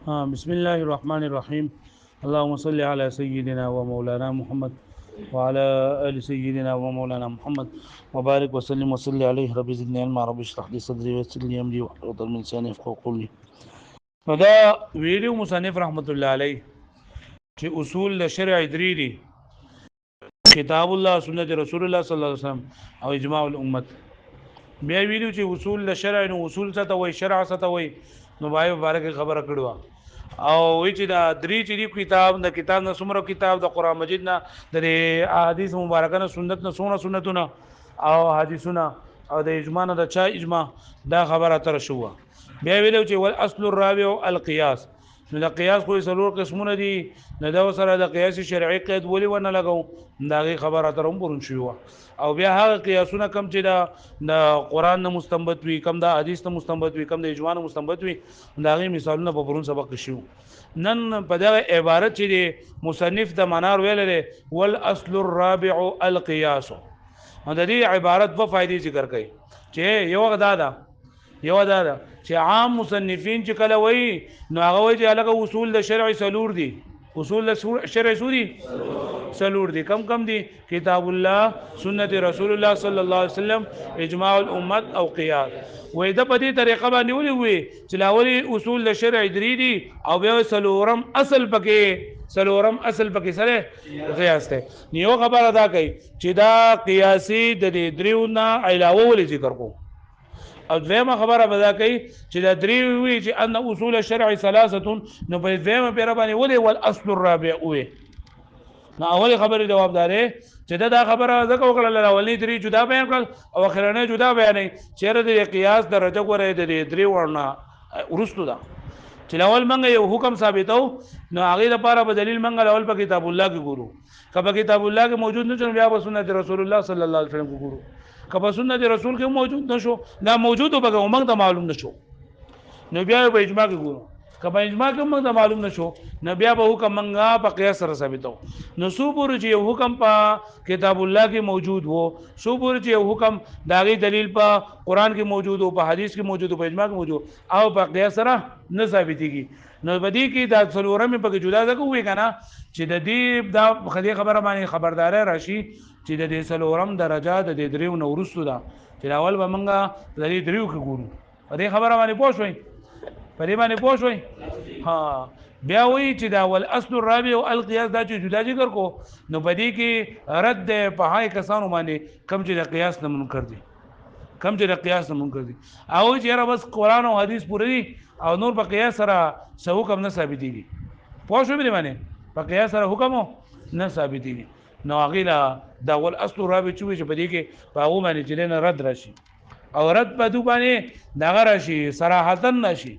بسم الله الرحمن الرحيم. اللهم صل على سيدنا ومولانا محمد وعلى آل سيدنا ومولانا محمد وبارك وسلم وصلي عليه. رب زدني علما، رب اشرح لي صدري ويسر لي امري واحلل عقدة من لساني يفقهوا قولي. فدا ویلو مصنف رحمت الله علیه چې اصول د شرع درې دي: کتاب الله، سنت رسول الله صلی الله علیه وسلم او اجماع الامت. بیا ویلو چې اصول د شرع نو اصول څه ته وایي، شرع څه ته وایي. نو بای مبارک خبره کړو او وی چې دا درې چې دی کتاب نه څومره کتاب د قران مجید نه د احادیث مبارکه نه سنت نه څومره سنتونه او حدیثونه او د اجماع نه د چا اجماع، دا خبره تر شو. بیا ویلو چې ول اصل الرابع القياس. نو د قیاس خو څلور قسمونه دي، نه دا سره د قیاس شرعي قید ولي ونه لګو، دا غي خبره تر هم پرون شو. او بیا هغه قیاسونه کم چې د قران نه مستنبط وي، کم د حدیث نه مستنبط وي، کم د اجماع نه مستنبط وي، دا غي مثالونه په پرون سبق شو. نن په دغه عبارت چې دی مصنف د منار ویل لري ول اصل الرابع القياس. د دې عبارت په فائدې ذکر کوي چې یو دا ده چې عام مصنفین چې کله وایي نو هغه وایي چې الګ اصول د شرع سلور دي. اصول د شرع سوري سلور دي. کم دي؟ کتاب الله، سنت رسول الله صلی الله علیه وسلم، اجماع الامت او قیاس. وې د په دې طریقه باندې ولي چې لاولي اصول د شرع درې دي او بیا سلورم اصل پکې سره قیاس ته. نیو خبره دا کوي چې دا قیاسي د دې دریو نه علاوه ولې ذکر کو. او دویمه خبره بدا کوي چې دا درې وی چې ان اصول الشرع ثلاثه، نو په دویمه پیر باندې ولې ول اصل الرابع وي. نو اولی خبره جوابدارې چې دا خبره زکه وکړه اولنی درې جدا بیان کړل او اخرانه جدا بیانې چیرې د قیاس درجه غوړې د درې ورنه ورستو ده چې اول منګه یو حکم ثابتو نو هغه لپاره به دلیل منګه اول په کتاب الله کې ګورو. کله کتاب الله کې موجود نه بیا په سنت رسول الله صلی الله علیه وسلم کې ګورو. کله سنت رسول کې موجود نشو، دا موجود وبګه موږ ته معلوم نشو، نو بیا په اجماع کې ګورو. کله اجماع کې موږ ته معلوم نشو، نو بیا به حکم منګه په قیاس سره ثابتو. نو سو پور چې یو حکم په کتاب الله کې موجود وو، سو پور چې یو حکم داغي دلیل په قران کې موجود او په حدیث کې موجود او په اجماع کې موجود او په قیاس سره نه ثابتيږي. نو بدی کې دا څلورم په جدا ځکه وې کنه چې د دې دا خدي خبره باندې خبرداري راشي چې د دې څلورم درجه د دې دریو نورستو ده چې اول به منګه د دې دریو کې ګورو. په دې خبره باندې پوه شوي ها. بیا وی چې دا ول اصل الرابع او القياس دا چې جدا ذکر کو، نو بدی کې رد په هاي کسانو باندې کم چې د قیاس نه منکر دي، او چې را بس قران او حدیث پوری دي او نور په قیاس سره څه حکم نه ثابتيږي. پوه شو به باندې په قیاس سره حکم نه ثابتيږي. نو غیلا دا ول اصل الرابع چې په دې کې په هغه باندې چې نه رد راشي او رد په دو باندې دغه راشي صراحتا نشي.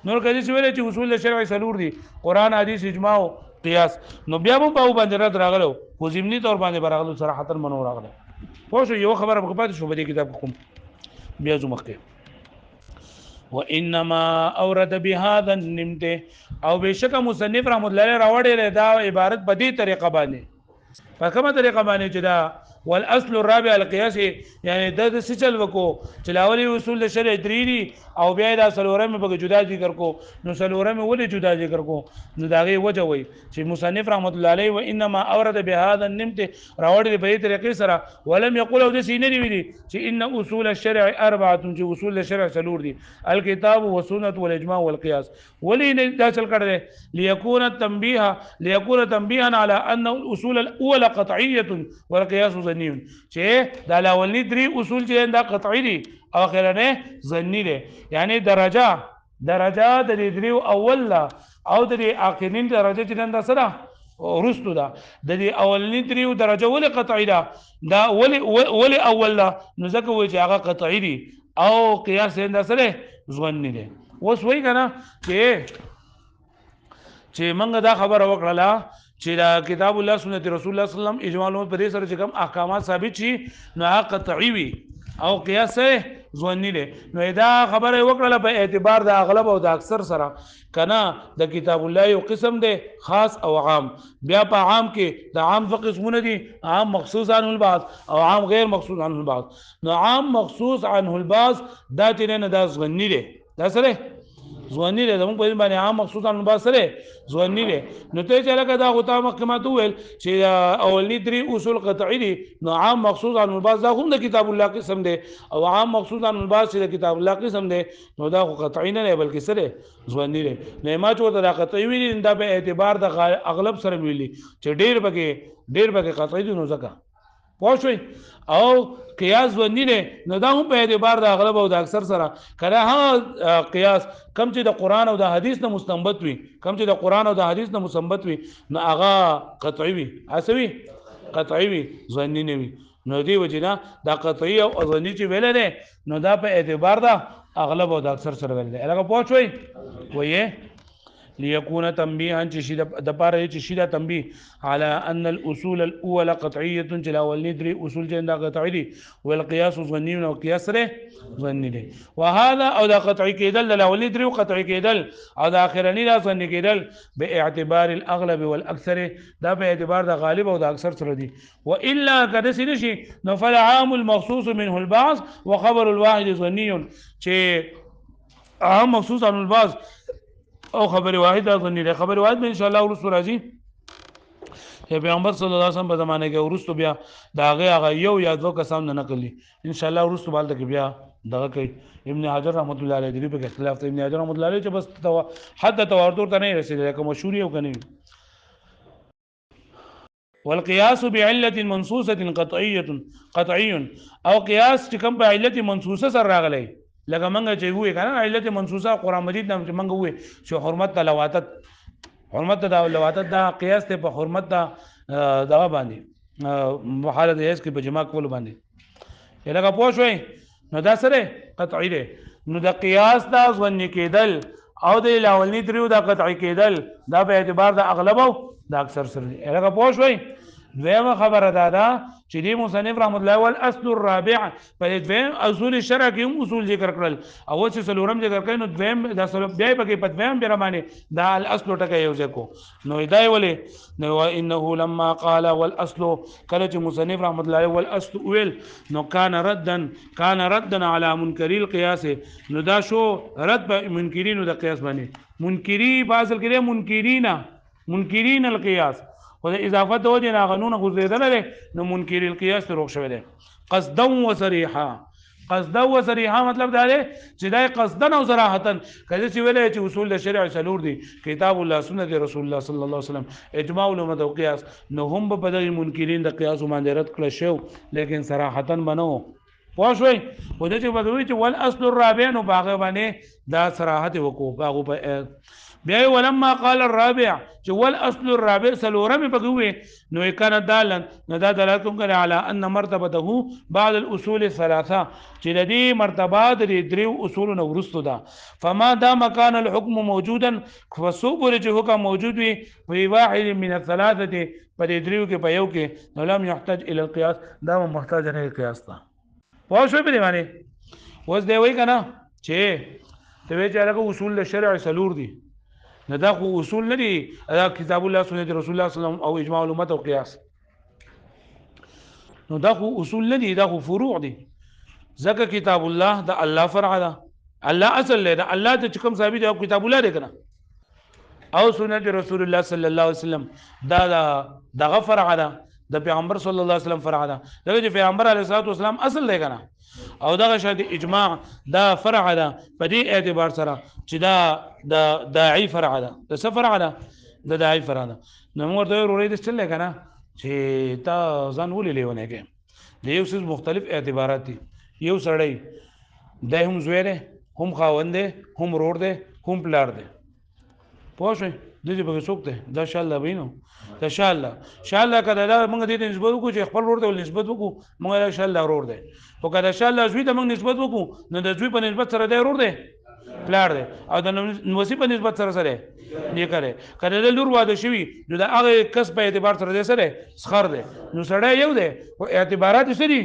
نور کله چې ویل چې اصول شرعي سلور دي، قران حدیث اجماع او قیاس، نو بیا هم په باندې رد راغلو خو ضمني تور باندې براغلو صراحتا منو راغله. پوه شو یو خبره په پاتې شو په دې کتاب کوم بیا زو مخکې وانما اورد بهذا النمت او بشک مصنف رحمت الله علیه راوړی دا عبارت په دې طریقه باندې، په کومه طریقه باندې چې دا والاصل الرابع القياس، یعنی د سچل وکو چې لاولي اصول شرع درې دي او بیا دا سلورم په جدا ذکر کو. نو سلورم ولې جدا ذکر کو؟ نو داغه وجه وي چې مصنف رحمت الله علیه وانما اورد بهذا النمت راوړی په دې طریقې سره ولم يقول او د سینې ویلي چې ان اصول الشرع اربعه، چې اصول الشرع سلور دي: الكتاب والسنه والاجماع والقياس. ولې دا چل کړل؟ ليكون تنبيها على ان الاصول الاولى قطعيه والقياس ظني، چې دا اولنی درې اصول چې دا قطعي دي او اخرنه ظني دي. یعنی درجه د دریو اول او د اخرین درجه چې دا سره ورستو ده. د دې اولنی دریو درجه ولې قطعي ده؟ دا ولې اول ده؟ نو ځکه وایي چې هغه قطعي دي او قیاس دا سره ظني دي. اوس وایي کنه چې منګه دا خبره وکړه چې دا کتاب الله سنت رسول الله صلی الله علیه وسلم اجماع له پر سره چې کوم احکامات ثابت شي نو هغه قطعي وي او قیاس ظني دي. نو دا خبره وکړه په اعتبار د اغلب او د اکثر سره کنه د کتاب الله یو قسم دی خاص او عام. بیا په عام کې د عام څه قسمونه دي: عام مخصوص عنه البعض او عام غیر مخصوص عنه البعض. نو عام مخصوص عنه البعض دا چې نه دا ظني دي، دا سره ځواني دی زموږ په باندې عام مخصوص عن الباس سره ځواني دی نو ته چې لکه دا غوتا محکمات ویل چې اولنی درې اصول قطعي دي نو عام مخصوص عن الباس دا هم د کتاب الله قسم دی او عام مخصوص عن الباس چې د کتاب الله قسم دی نو دا قطعي نه دی بلکې سره ځواني دی نه ما چې دا قطعي ویلي دا په اعتبار د اغلب سره ویلي چې ډیر بګه قطعي دي نو ځکه پوه شئ او قیاس ونی نه نو دا هم په اعتبار د اغلب او د اکثر سره کله ها قیاس کم چې د قران او د حدیث نه مستنبط وي کم چې د قران او د حدیث نه مستنبط وي نو هغه قطعي وي اسوي قطعي وي ځنی نه وي نو دی وجنه دا قطعي او ځنی چې ویل نه نو دا په اعتبار د اغلب او د اکثر سره ویل دی هغه پوه شئ وایي ليكون تنبيها د پاره چې شیدا تنبيه على ان الاصول الاولى قطعيه جلا ولندري اصول جندا قطعي دي والقياس ظني او قياس سره ظني دي وهذا او دا قطعي کېدل لا ولندري قطعي کېدل او دا اخرنی دا ظني کېدل باعتبار الاغلب والاكثر دا په اعتبار د غالب او د اکثر سره دي والا کده سنشي نفل عام المخصوص منه البعض وخبر الواحد ظني چې عام مخصوص عن البعض او خبر واحد ظنی ده خبر واحد به ان شاء الله ورسو راځي پیغمبر صلی الله علیه وسلم په زمانه کې ورسو بیا داغه هغه یو یا دوه کسان نه نقلی ان شاء الله ورسو بالته کې بیا دغه کوي ابن حجر رحمت الله علیه دی په اختلاف ته ابن حجر رحمت الله علیه چې بس حد تواتر ته نه رسیدل کوم مشهور یو کني والقياس بعله منصوصه قطعي او قياس چې کوم په علت منصوصه سره راغلی لکه منګه چې وې کنه علت منصوصه قران مجید نام چې منګه وې چې حرمت لواتت دا قیاس ته په حرمت دغه باندې حالت هیڅ کې په جمع کول باندې لکه پوه شوي نو دا سره قطعي دی نو د قیاس دا ځن کېدل او د لاولنی دریو دا قطعي کېدل دا په اعتبار د اغلب او د اکثر سره لکه پوه شوي دویمه خبره ده چې دی مصنف رحمت الله والاصل الرابع په دویم اصول الشرع کې هم اصول ذکر کړل او چې څلورم ذکر کړي نو دویم دا سره بیا پکې په دویم بیرمانه دا الاصل ټکه یو ځکو نو هدايه ولې نو انه لما قال والاصل کله چې مصنف رحمت الله والاصل ویل نو کان ردا على منکری القياس نو دا شو رد په منکرینو د قیاس باندې منکری فاصل کړي منکرین القياس او د اضافه د وجه نه قانون غوړېدل لري نو منکر القياس روغ شوی دی قصدا وصريحا مطلب دا دی چې دا قصدا او صراحتا کله چې ویل چې اصول د شریعت څلور دي کتاب الله سنت رسول الله صلی الله علیه وسلم اجماع الامه او قياس نو هم په دغه منکرین د قياس باندې رد کړ شو لیکن صراحتا بنو پوه شوي او د چې بدوي چې ول اصل الرابع نو باغ باندې دا صراحت وکړو باغ په بیا ولما قال الرابع چې ول اصل الرابع سلورم بګوي نو کان دالن نو دا دلالت کوي على ان مرتبته بعد الاصول الثلاثه چې د دې مرتبات د دریو اصول نو ورستو ده فما دام كان الحكم موجودا فسوبر چې حکم موجود وي په واحد من الثلاثه په دریو کې په یو کې نو لم يحتاج الى القياس دا محتاج نه قياس ته پوه شو به باندې اوس دی وای کنه چې ته وی چې هغه اصول د شرع سلور دي نه دا خو اصول نه دي دا کتاب الله سنت رسول الله صلی الله علیه وسلم او اجماع الامه او قياس نو دا خو اصول نه دي دا خو فروع دي ځکه کتاب الله دا الله فرع ده الله اصل له ده الله ته کوم ثابت او کتاب الله ده کنه او سنت رسول الله صلی الله علیه وسلم دا دغه فرع ده د پیغمبر صلی الله علیه وسلم فرع ده دغه چې پیغمبر علیه الصلاه والسلام اصل دی کنه او دغه شاید اجماع دا فرع ده په دې اعتبار سره چې دا د داعی فرع ده د سفر علی د داعی فرع ده نو موږ ته ورې د چلې کنه چې تا ځان ولې لیونه کې د یو څه مختلف اعتبارات دي یو سړی د هم زوی ده هم خاوند ده هم رور ده هم پلار ده پوه شئ د دې په څوک ده دا ان شاء الله وینو ان شاء الله کله دا موږ دې نسبت وکړو چې خپل ورته نسبت وکړو موږ ان شاء الله ورور ده او کله ان شاء الله زوی ته موږ نسبت وکړو نو د زوی په نسبت سره دی ورور ده پلار ده او د نوسی په نسبت سره نه کړي کله د لور واده شوی نو دا هغه کس په اعتبار سره ده سره سخر ده نو سړی یو ده او اعتبارات سری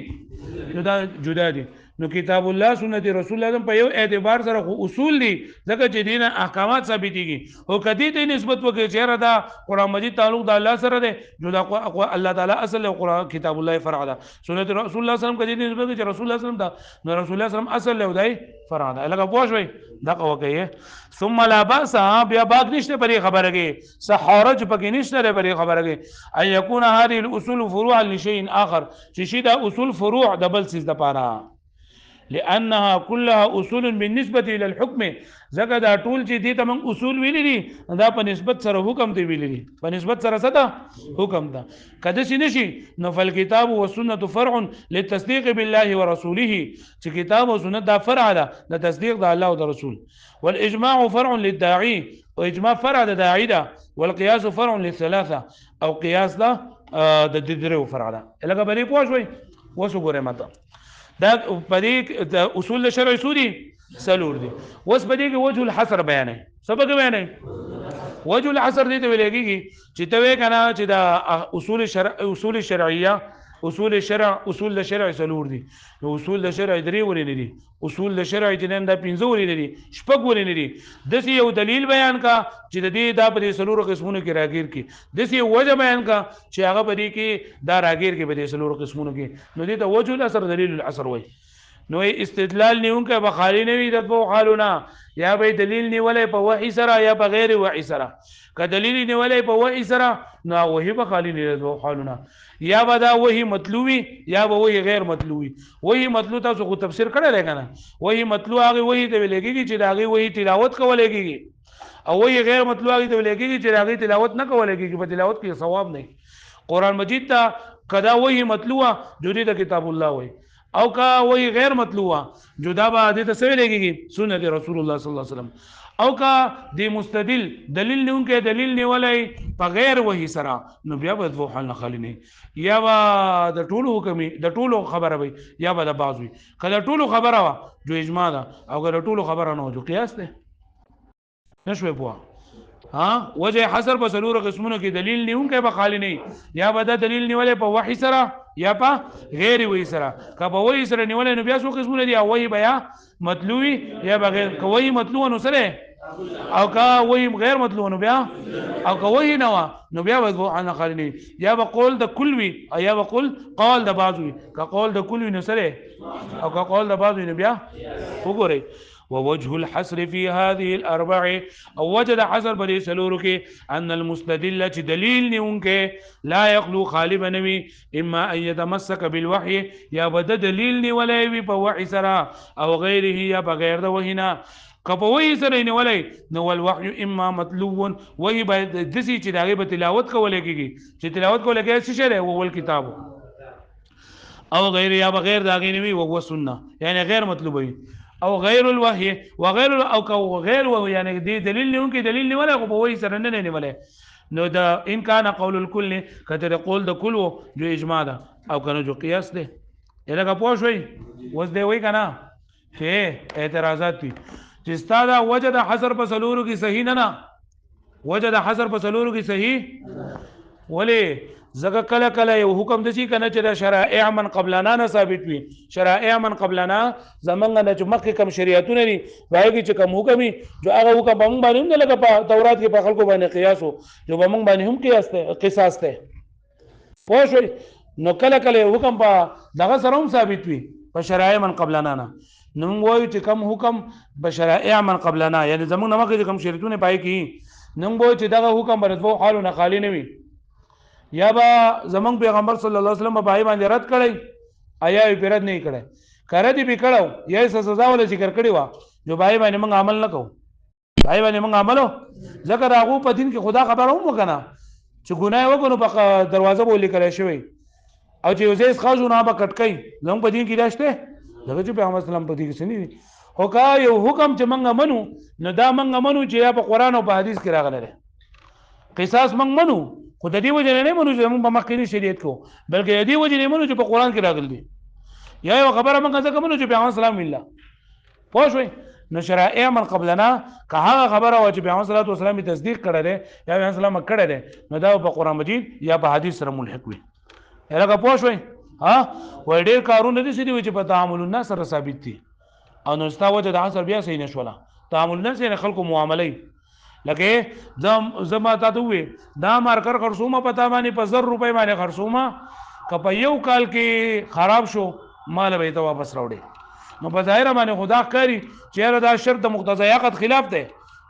جدا دي نو کتاب الله سنت رسول الله په یو اعتبار سره خو اصول دي ځکه چې دین احکامات ثابتيږي او کدی ته نسبت وکړي چې دا قران مجید تعلق د الله سره دی جو دا الله تعالی اصل قران کتاب الله فرع ده سنت رسول الله صلی الله علیه وسلم کدی نسبت چې رسول الله صلی الله علیه وسلم دا نو رسول الله صلی الله علیه وسلم اصل له دی فرع ده لکه پوښوي دا کوي ثم لا باس بیا باغ نشته پرې خبره کې سحارج پکې نشته پرې خبره کې اي يكون هذه الاصول فروع لشيء اخر چې شي دا اصول فروع د بل څه د پاره لانها كلها اصول بالنسبه الى الحكم زګه دا ټول چې دي ته موږ اصول ویلي دي دا په نسبت سره حکم دی ویلي دي په نسبت سره څه ده حکم ده کله چې نشي نو فالکتاب والسنه فرع للتصديق بالله ورسوله چې کتاب او سنت دا فرع ده د تصدیق د الله او د رسول والاجماع فرع للداعي او اجماع فرع د داعي ده والقياس فرع للثلاثه او قياس ده د درو فرع ده لکه بری پوښوي وسو ګوره ماته دا پدې د اصول شرع سودي سلور دي اوس پدې کې وجه الحصر بیان سبق بیان وجه الحصر دې ته ویلېږي چې ته وې کنه چې دا اصول شرعيه اصول الشرع سلور دي نو اصول الشرع درې ورې دي اصول الشرع چې دا 15 ورې دي شپږ ورې دي د څه یو دلیل بیان کا چې د دې دا په سلور قسمونو کې راګیر کی د څه وجه بیان کا چې هغه په دې کې دا راګیر کې په سلور قسمونو کې نو دې ته وجه الاثر دلیل الاثر وای نو استدلال نیونکه بخالی نوی د دوه حالونه یا به دلیل نیولې په وحی سره یا په غیر وحی سره که دلیل نیولې په وحی سره نو وحی بخالی نه د دوه حالونه یا به دا وحی مطلوبی یا به وحی غیر مطلوبی وحی مطلوب تاسو خو تفسیر کړل کنه وحی مطلوب هغه وحی ته لګیږي چې دا هغه وحی تلاوت کول کېږي او وحی غیر مطلوب هغه ته لګیږي چې هغه تلاوت نه کول کېږي په تلاوت کې ثواب نه قرآن مجید ته کدا وحی مطلوبه جوړی د کتاب الله وحی او کا وہی غیر مطلوبه جدا به د تسوی لګیږي سنت رسول الله صلی الله علیه وسلم او کا د مستدل دلیل نیونکه دلیل نیولای په غیر وحی سره نو بیا به دوه حل نه خالی نه یا د ټولو حکمي د ټولو خبره وي یا به د بعضوي کله ټولو خبره وا جو اجماع ده او کله ټولو خبره نه جو قیاس ده نشوي پوها ها وجه حصر په سلور قسمونو کې دلیل نیونکه به خالی نه یا به د دلیل نیولای په وحی سره یا په غیر وحی سره که په وحی سره نیولای نو بیا څو قسمونه دي او وحی بیا مطلوبی یا بغیر که وحی مطلوب نو سره او که وحی غیر مطلوب نو بیا او که وحی نو بیا به انا خالی نه یا به قول د کل وی یا به قول د بعض وی که قول د کل وی نو سره او که قول د بعض وی نو بیا وګورئ ووجه الحصر في هذه الأربع أو وجد حصر بدي سلورك أن المستدل دليل نونك لا يخلو خالب نبي إما أن يتمسك بالوحي يا بد دليل ولا يبي بوحي سرا أو غيره يا بغير ده وهنا كبوي سرين ولا نو الوحي إما مطلوب وهي بدسي تداغي بتلاوت كولا كيجي تلاوت كولا كيجي شيء هو الكتاب أو غير يا بغير داغي نبي وهو سنة يعني غير مطلوب او غیر الوحی وغیر او غیر وحی یعنی دی دلیل نیونکي دلیل نیولای خو په وحی سره نه نیولای نو دا ان کان قول الکل کتر قول د کل جو اجماع ده او کنه جو قیاس ده الهغه پوښوي وس دی وای کنه چې اعتراضات دي چې استاد وجد حصر په سلورو کې صحیح نه وجد حصر په سلورو کې صحیح ولی زګه کله کله یو حکم دسی کنه چې شرائع من قبلنا نه ثابت وي شرائع من قبلنا زمونږ نه چې مخکې کوم شریعتونه دي وایي چې کوم حکم جو هغه حکم باندې باندې نه لګه په تورات کې په خلکو باندې قیاس او جو باندې باندې هم قیاس ته قصاص ته پوښوي نو کله کله حکم په دغه سره هم ثابت وي په شرائع من قبلنا نه نو وایي چې کوم حکم په شرائع من قبلنا یعنی زمونږ نه مخکې کوم شریعتونه پای کې نو وایي چې دغه حکم باندې دوه حالونه خالی نه وي یا با زمون پیغمبر صلی الله علیه وسلم په باندې رد کړی آیا یې رد نه کړی کړه دې پکړو یا سزا ولا ذکر کړی وا جو بای باندې موږ عمل نکو بای باندې موږ عملو ذکر هغه په دین کې خدا خبر هم وکنه چې ګناه وګنو په دروازه بولې کړی شوی او چې وزې خاصو نه به کټکای زمون په دین کې راشته دغه چې پیغمبر صلی الله علیه وسلم په دې کې سني خو کا یو حکم چې موږ منو نو دا موږ منو چې یا په قران او په حدیث کې راغله قصاص موږ منو خو د دې وجه نه منو چې موږ په مخکې شریعت کو بلکې د دې وجه نه منو چې په قران کې راغلي یا یو خبره موږ څنګه منو چې پیغمبر سلام الله پوښوي نو شرائع من قبلنا که هغه خبره او چې پیغمبر صلی الله علیه وسلم تصدیق کړی دی یا پیغمبر سلام کړی دی نو دا په قران مجید یا په حدیث سره ملحق وي هغه پوښوي ها وای ډېر کارونه دي چې په تعامل الناس سره ثابت دي او نو ستا وجه د عصر بیا صحیح نشوله تعامل الناس نه خلکو معاملې لکه زما تاسو وې دا مارکر خرصومه پتا باندې په 1000 روپۍ باندې خرصومه که په یو کال کې خراب شو مال به ته واپس راوړي نو په ظاهر باندې خدا کاری چې دا شرط د مقتضی عقد خلاف دی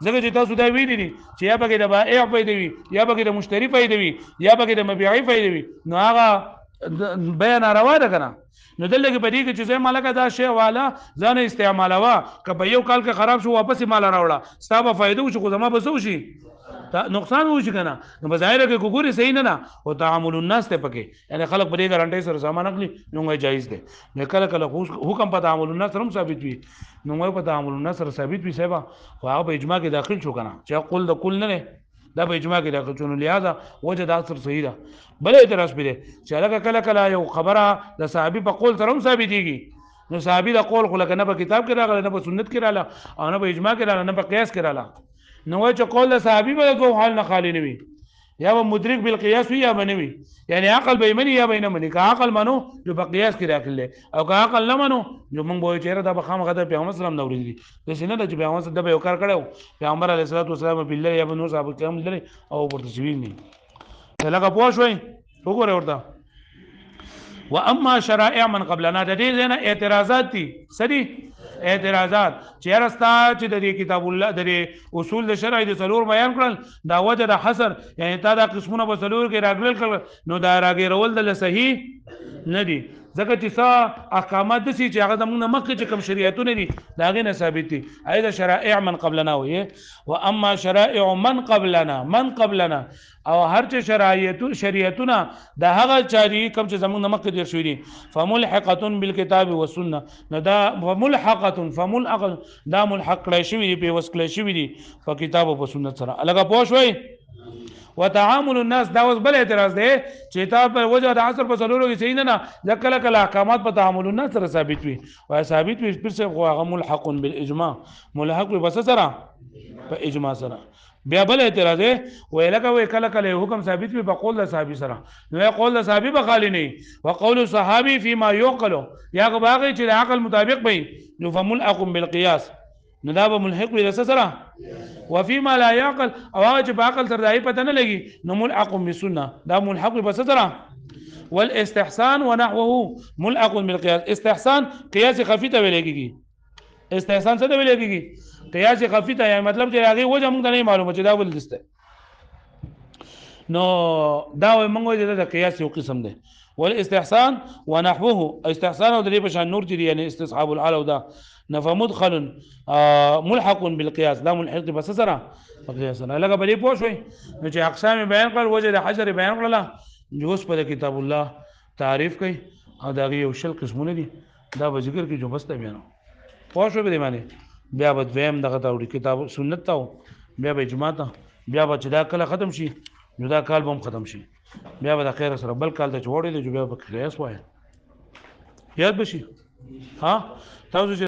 ځکه چې تاسو دا ویلي دي چې یا به د بائع فائدې وي یا به د مشتری فائدې وي یا به د مبيعي فائدې وي نو هغه بیان روا ده کنه نو دلته کې بدی کې چې زه مالک دا شی والا ځان استعمالوا که په یو کال کې خراب شو واپس مال راوړه ستاسو فائدې وشو خو زما بسو شي نقصان وشي کنه نو بظاهر کې کوګوري صحیح نه نه او تعامل الناس ته پکې یعنی خلک په دې ګارانټي سره سامان اخلي نو جایز ده نه کله کله حکم په تعامل الناس سره ثابت وي نو په تعامل الناس سره ثابت وي صاحب خو هغه په اجماع کې داخل شو کنه چې قول د کل نه دا په اجماع کې داخل شو لہذا وجه دا اثر صحیح ده بل اعتراض پره چې هغه کله کله یو خبره د صحابي په قول سره ثابتيږي نو صحابي د قول خو لکه نه په کتاب کې راغله نه په سنت کې راغله او نه په اجماع کې راغله نه په قياس کې راغله نو چې قول د صحابي په دوه حال نه خالی نه وي یا به مدرک بالقياس وي یا بنوي یعنی عقل به مني یا به نه مني که عقل منو جو په قياس کې راغله او که عقل نه منو جو موږ به چیرې دا به خامخا د پیغمبر سلام نو ورېږي د سینه د پیغمبر سره د یو کار کړو پیغمبر علیه الصلاه والسلام بالله یا بنو صاحب کرام لري او ورته شوی نه لکه پوه شوي وګوره ورته واما شرائع من قبلنا د دې نه اعتراضات دي سدي اعتراضات چې راستا چې د کتاب الله د اصول د شرع د څلور بیان کړل دا وجه د حصر یعنی تا دا قسمونه په څلور کې راغلل کړل نو دا راګرول د صحیح نه دي ځکه چې څه احکامات دي چې هغه زموږ مخکې چې کوم شریعتونه دي دا غي نه ثابت دي اېدا شرائع من قبلنا وي واما شرائع من قبلنا او هر چې شریعتونه د هغه چاري کوم چې زموږ مخکې دي شوې دي فملحقه بالکتاب والسنه نو دا فملحق دا ملحق کړی شوی دی په وسکل شوی دی په کتاب او په سنت سره الګا پوه شوي وتعامل الناس دا اوس بل اعتراض دی چې تا په وجه د عصر په څلورو کې صحیح نه ځکه کله احکامات په تعامل الناس سره ثابت وي او ثابت وي پر څه هغه ملحق بالاجماع ملحق به بس سره په اجماع سره بیا بل اعتراض دی ویلکه وی کله کله حکم ثابت وي په قول د صحابي سره نو قول د صحابي به خالی نه وقول الصحابي فيما يعقل یا باغی چې د عقل مطابق وي نو فملحق بالقياس نو دا به ملحق وي سره وفيما لا يعقل او هغه چې په عقل سره دای پته نه لګي نو ملحق بالسنه دا ملحق بس سره والاستحسان ونحوه ملحق بالقياس استحسان قياس خفي ته ویل کیږي استحسان څه ته ویل کیږي قياس خفي ته یعنی مطلب چې هغه وجه موږ نه معلومه چې دا ول دسته نو دا موږ د قياس یو قسم دی والاستحسان ونحوه استحسان او د دې په شان نور دي یعنی استصحاب العلو دا فمدخل ملحق بالقياس دا ملحق بس سره قياس نه لکه بلې پوه شوي نو چې اقسام بیان کړل وجه د حجر بیان کړل جوس په کتاب الله تعریف کوي او دا یو شل قسمونه دي دا به ذکر کې جو بس ته بیانو پوه شو به معنی بیا به دویم دغه تاوړي کتاب سنت تاو بیا به اجماع ته بیا به چې دا کله ختم شي نو دا کال به ختم شي بیا به د خیر سره بل کال ته جوړې دي جو بیا به قیاس وایي یاد بشي ها تاسو